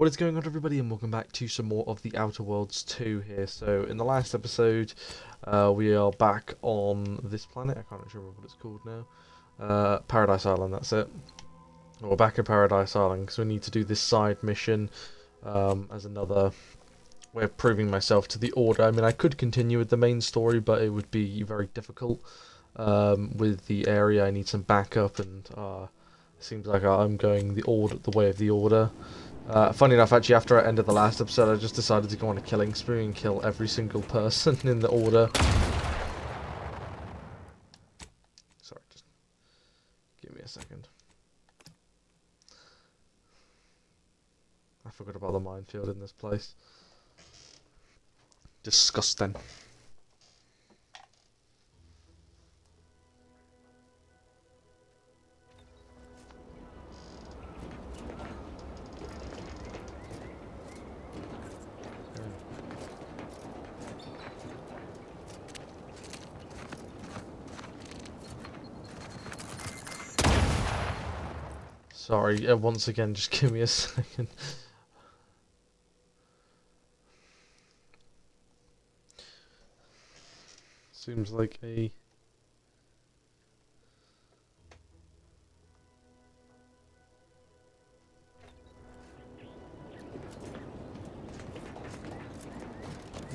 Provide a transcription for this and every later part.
What is going on, everybody, and welcome back to some more of the Outer Worlds 2 here. So in the last episode we are back on this planet. I can't remember what it's called now. Paradise Island, that's it. We're back in Paradise Island because we need to do this side mission as another way of proving myself to the Order. I mean, I could continue with the main story, but it would be very difficult with the area. I need some backup, and it seems like I'm going the way of the Order. Funny enough, actually, after I ended the last episode, I just decided to go on a killing spree and kill every single person in the Order. Sorry, just give me a second. I forgot about the minefield in this place. Disgusting. Sorry, once again, just give me a second. Seems like a...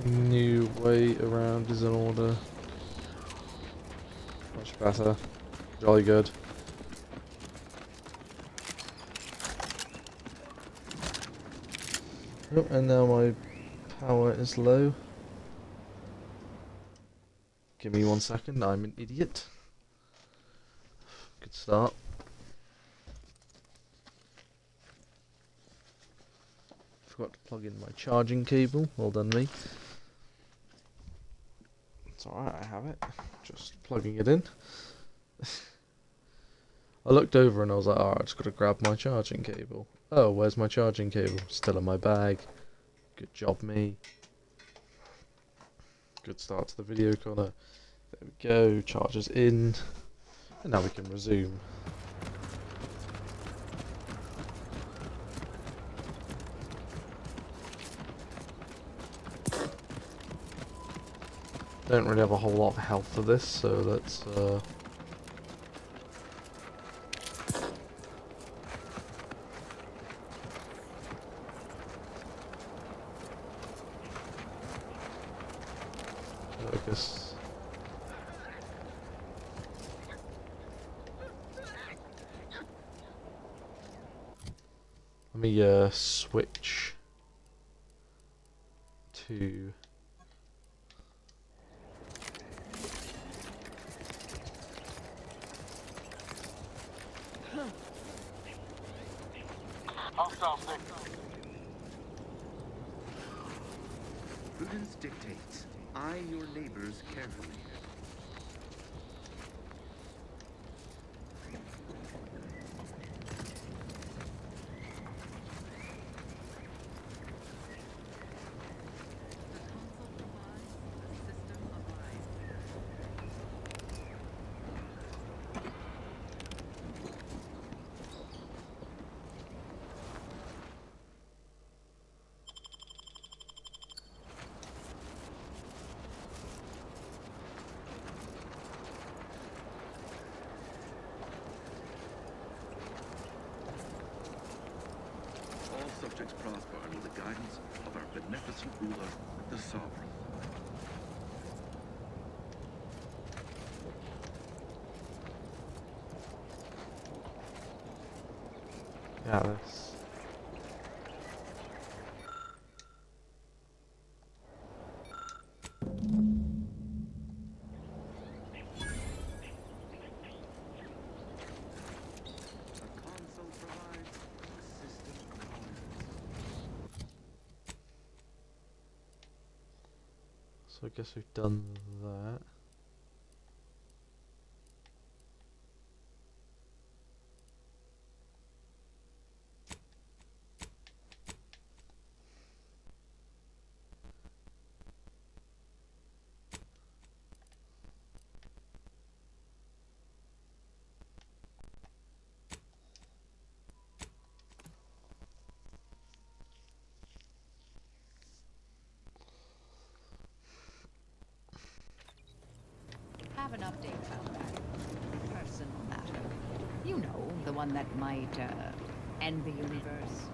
new way around is in order. Much better. Jolly good. Oh, and now my power is low. Give me 1 second, I'm an idiot. Good start. Forgot to plug in my charging cable. Well done, me. It's alright, I have it. Just plugging it in. I looked over and I was like, alright, I just gotta grab my charging cable. Oh, where's my charging cable? Still in my bag. Good job, me. Good start to the video, Connor. There we go, charger's in. And now we can resume. Don't really have a whole lot of health for this, so let's focus. Let me switch to Prudence dictates, eye your neighbors carefully. Subjects prosper under the guidance of our beneficent ruler, the Sovereign. yeah, this. So I guess we've done that. an update about that personal matter. You know, the one that might, end the universe.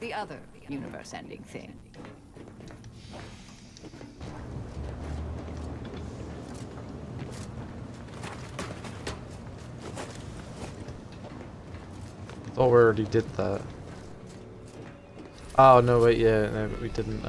The other universe-ending thing. I thought we already did that. Oh, no, wait, yeah, no, but we didn't,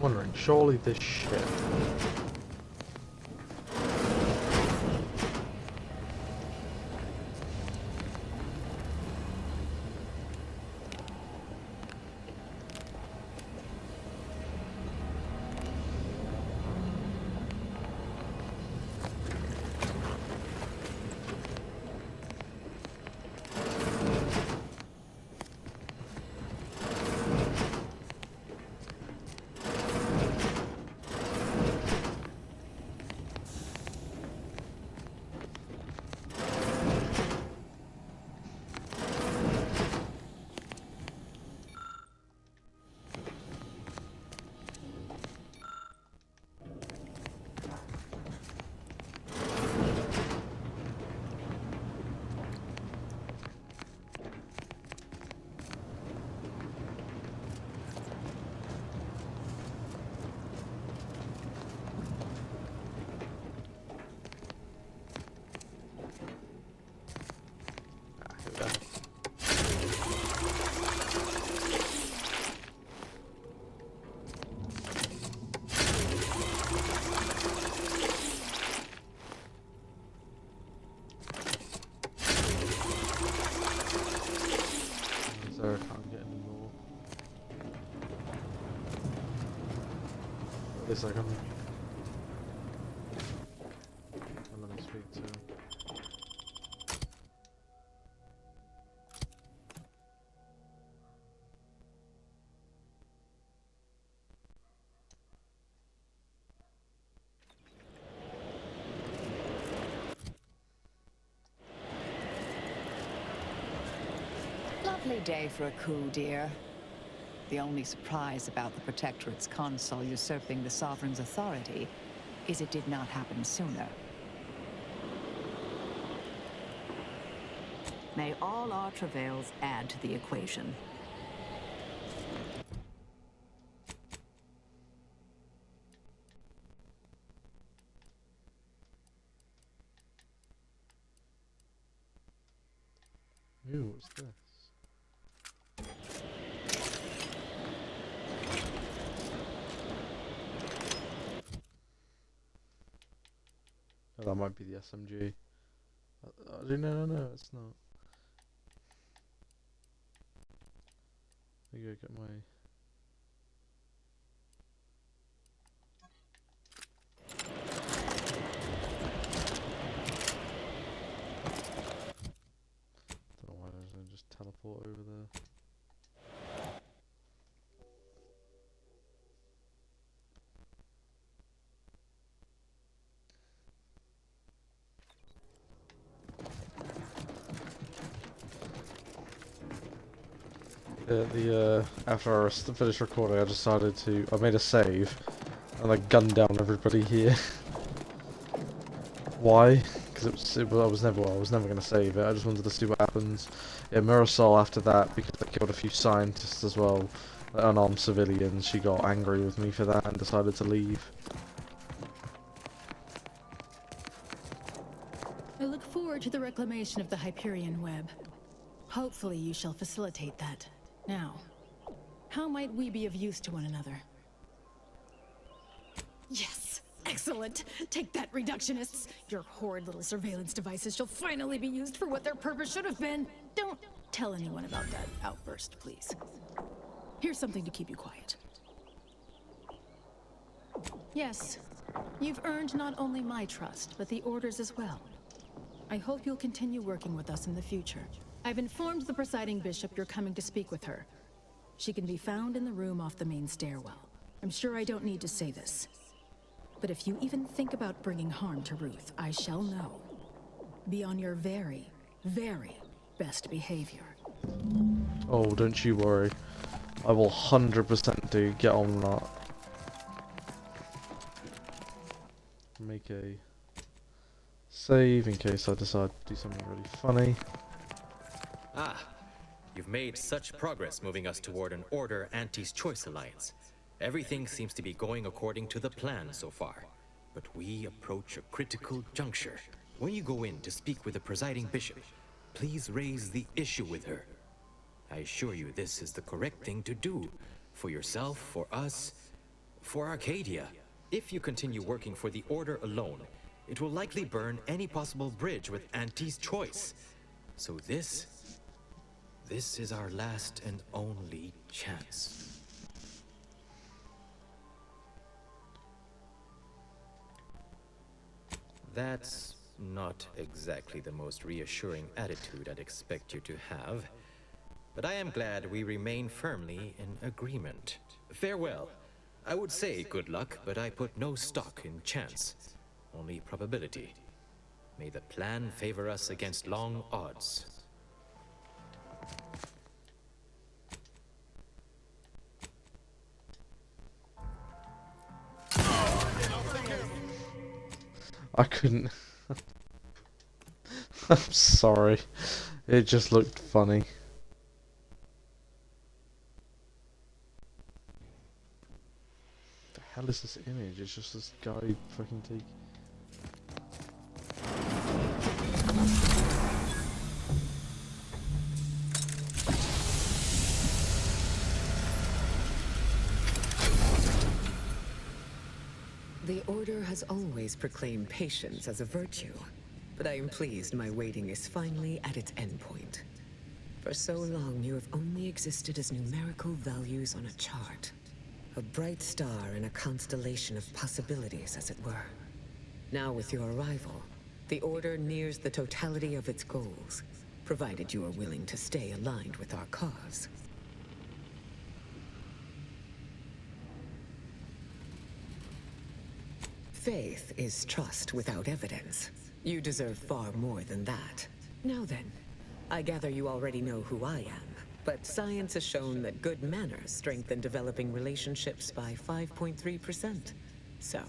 wondering, surely this ship... I can't get any more. At least I can... Let me speak to him. Lovely day for a coup, dear. The only surprise about the Protectorate's consul usurping the Sovereign's authority is it did not happen sooner. May all our travails add to the equation. Ooh, what's this? Oh, that might be the SMG. No, it's not. Let me go get my... Don't know why I don't just teleport over there. After I finished recording, I decided I made a save, and I gunned down everybody here. Why? Because I was never going to save it. I just wanted to see what happens. Yeah, Mirasol after that, because I killed a few scientists as well, unarmed civilians. She got angry with me for that and decided to leave. I look forward to the reclamation of the Hyperion web. Hopefully you shall facilitate that. Now, how might we be of use to one another? Yes! Excellent! Take that, reductionists! Your horrid little surveillance devices shall finally be used for what their purpose should have been! Don't tell anyone about that outburst, please. Here's something to keep you quiet. Yes, you've earned not only my trust, but the Order's as well. I hope you'll continue working with us in the future. I've informed the presiding bishop you're coming to speak with her. She can be found in the room off the main stairwell. I'm sure I don't need to say this. But if you even think about bringing harm to Ruth, I shall know. Be on your very, very best behavior. Oh, don't you worry. I will 100% get on that. Make a save in case I decide to do something really funny. Ah, you've made such progress moving us toward an Order Auntie's Choice alliance. Everything seems to be going according to the plan so far. But we approach a critical juncture. When you go in to speak with the presiding bishop, please raise the issue with her. I assure you this is the correct thing to do. For yourself, for us, for Arcadia. If you continue working for the Order alone, it will likely burn any possible bridge with Auntie's Choice. So this is our last and only chance. That's not exactly the most reassuring attitude I'd expect you to have. But I am glad we remain firmly in agreement. Farewell. I would say good luck, but I put no stock in chance. Only probability. May the plan favor us against long odds. I couldn't. I'm sorry. It just looked funny. The hell is this image? It's just this guy fucking taking. The Order has always proclaimed patience as a virtue, but I am pleased my waiting is finally at its endpoint. For so long, you have only existed as numerical values on a chart. A bright star in a constellation of possibilities, as it were. Now with your arrival, the Order nears the totality of its goals, provided you are willing to stay aligned with our cause. Faith is trust without evidence. You deserve far more than that. Now then, I gather you already know who I am, but science has shown that good manners strengthen developing relationships by 5.3%. So,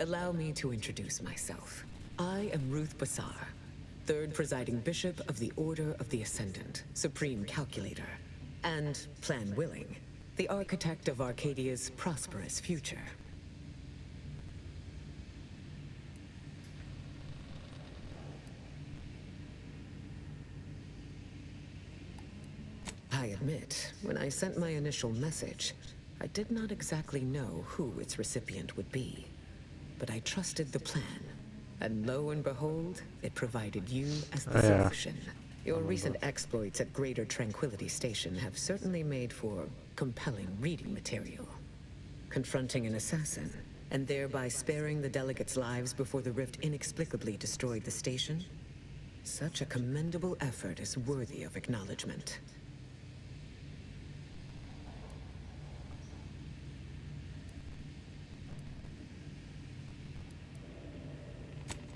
allow me to introduce myself. I am Ruth Basar, third presiding bishop of the Order of the Ascendant, supreme calculator, and, plan willing, the architect of Arcadia's prosperous future. I admit, when I sent my initial message, I did not exactly know who its recipient would be. But I trusted the plan, and lo and behold, it provided you as the solution. Your recent exploits at Greater Tranquility Station have certainly made for compelling reading material. Confronting an assassin, and thereby sparing the delegates' lives before the rift inexplicably destroyed the station? Such a commendable effort is worthy of acknowledgement.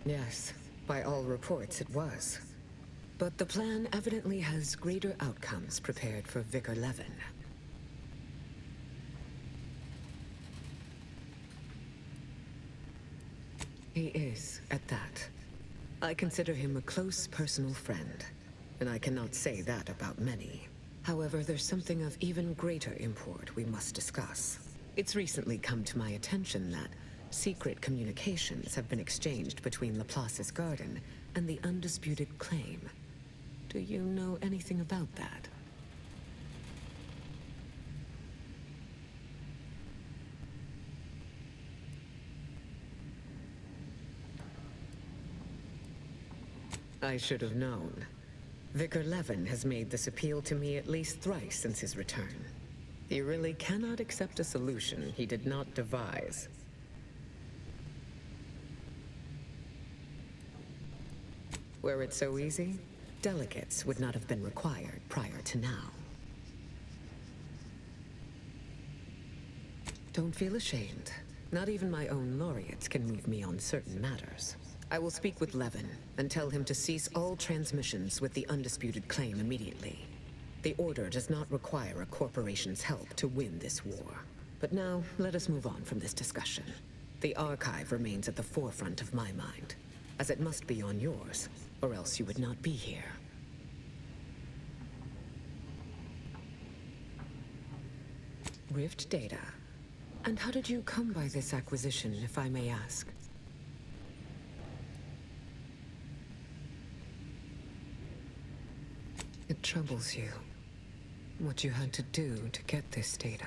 Yes, by all reports it was. But the plan evidently has greater outcomes prepared for Vicar Levin. He is, at that. I consider him a close personal friend, and I cannot say that about many. However, there's something of even greater import we must discuss. It's recently come to my attention that secret communications have been exchanged between Laplace's garden and the undisputed claim. Do you know anything about that? I should have known. Vicar Levin has made this appeal to me at least thrice since his return. He really cannot accept a solution he did not devise. Were it so easy, delegates would not have been required prior to now. Don't feel ashamed. Not even my own laureates can move me on certain matters. I will speak with Levin and tell him to cease all transmissions with the undisputed claim immediately. The Order does not require a corporation's help to win this war. But now, let us move on from this discussion. The Archive remains at the forefront of my mind, as it must be on yours, or else you would not be here. Rift data. And how did you come by this acquisition, if I may ask? It troubles you, what you had to do to get this data.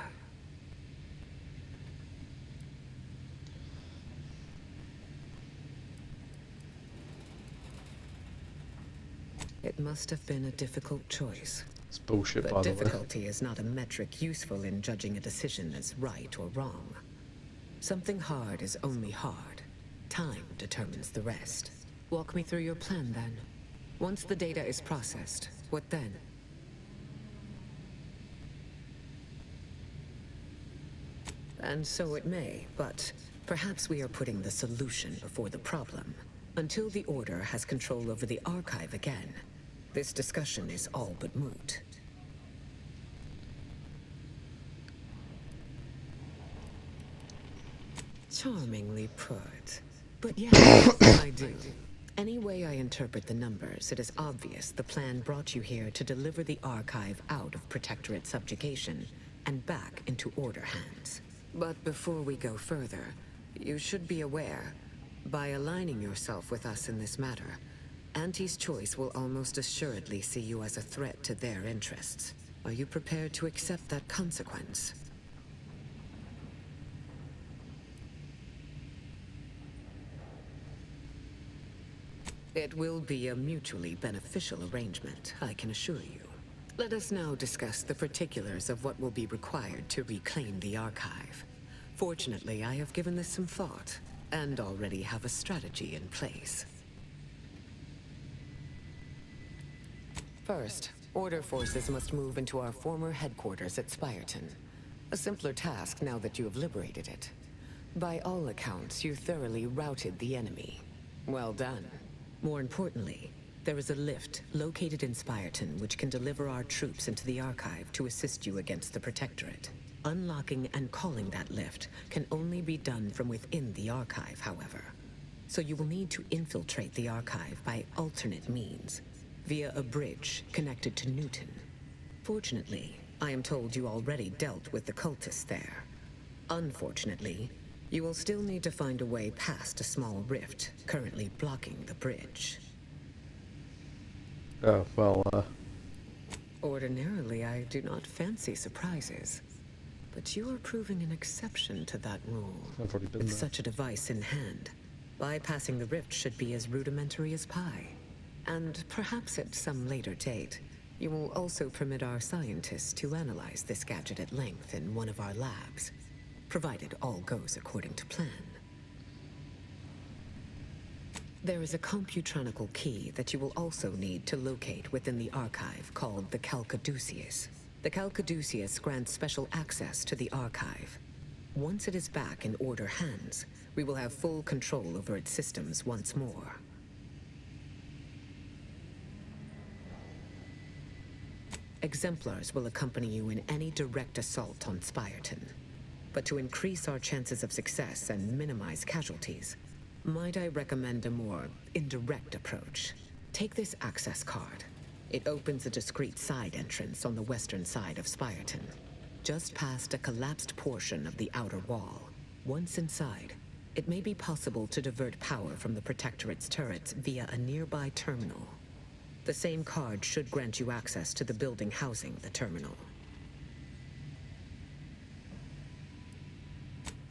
It must have been a difficult choice. It's bullshit, But by the way. difficulty is not a metric useful in judging a decision as right or wrong. Something hard is only hard. Time determines the rest. Walk me through your plan, then. Once the data is processed, what then? And so it may, but perhaps we are putting the solution before the problem. Until the Order has control over the Archive again, this discussion is all but moot. Charmingly put. But yes, I do. Any way I interpret the numbers, it is obvious the plan brought you here to deliver the Archive out of Protectorate subjugation and back into Order hands. But before we go further, you should be aware, by aligning yourself with us in this matter, Auntie's Choice will almost assuredly see you as a threat to their interests. Are you prepared to accept that consequence? It will be a mutually beneficial arrangement, I can assure you. Let us now discuss the particulars of what will be required to reclaim the Archive. Fortunately, I have given this some thought, and already have a strategy in place. First, Order forces must move into our former headquarters at Spirton. A simpler task now that you have liberated it. By all accounts, you thoroughly routed the enemy. Well done. More importantly, there is a lift located in Spirton which can deliver our troops into the Archive to assist you against the Protectorate. Unlocking and calling that lift can only be done from within the Archive, however. So you will need to infiltrate the Archive by alternate means, via a bridge connected to Newton. Fortunately, I am told you already dealt with the cultists there. Unfortunately, you will still need to find a way past a small rift currently blocking the bridge. Oh, well, Ordinarily, I do not fancy surprises. But you are proving an exception to that rule. I've already been With there. such a device in hand, bypassing the rift should be as rudimentary as pie. And perhaps at some later date, you will also permit our scientists to analyze this gadget at length in one of our labs, provided all goes according to plan. There is a computronical key that you will also need to locate within the Archive called the Calcaduceus. The Calcaduceus grants special access to the Archive. Once it is back in Order hands, we will have full control over its systems once more. Exemplars will accompany you in any direct assault on Spirton. But to increase our chances of success and minimize casualties, might I recommend a more indirect approach? Take this access card. It opens a discreet side entrance on the western side of Spirton, just past a collapsed portion of the outer wall. Once inside, it may be possible to divert power from the Protectorate's turrets via a nearby terminal. The same card should grant you access to the building housing the terminal.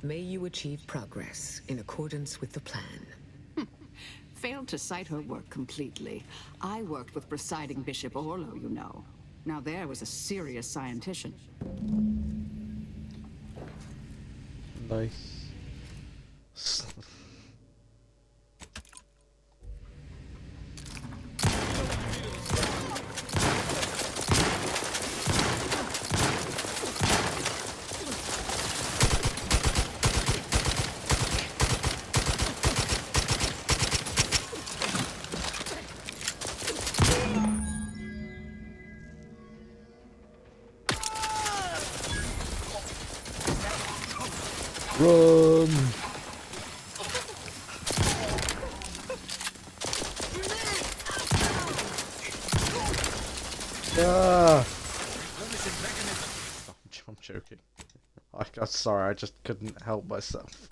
May you achieve progress in accordance with the plan. Failed to cite her work completely. I worked with presiding Bishop Orlo, you know. Now there was a serious scientician. nice. Ah! I'm joking. I'm sorry, I just couldn't help myself.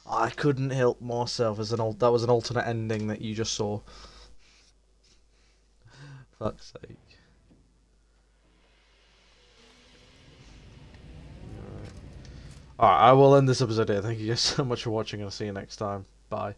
I couldn't help myself. That was an alternate ending that you just saw. Fuck's sake. Alright, I will end this episode here. Thank you guys so much for watching, and I'll see you next time. Bye.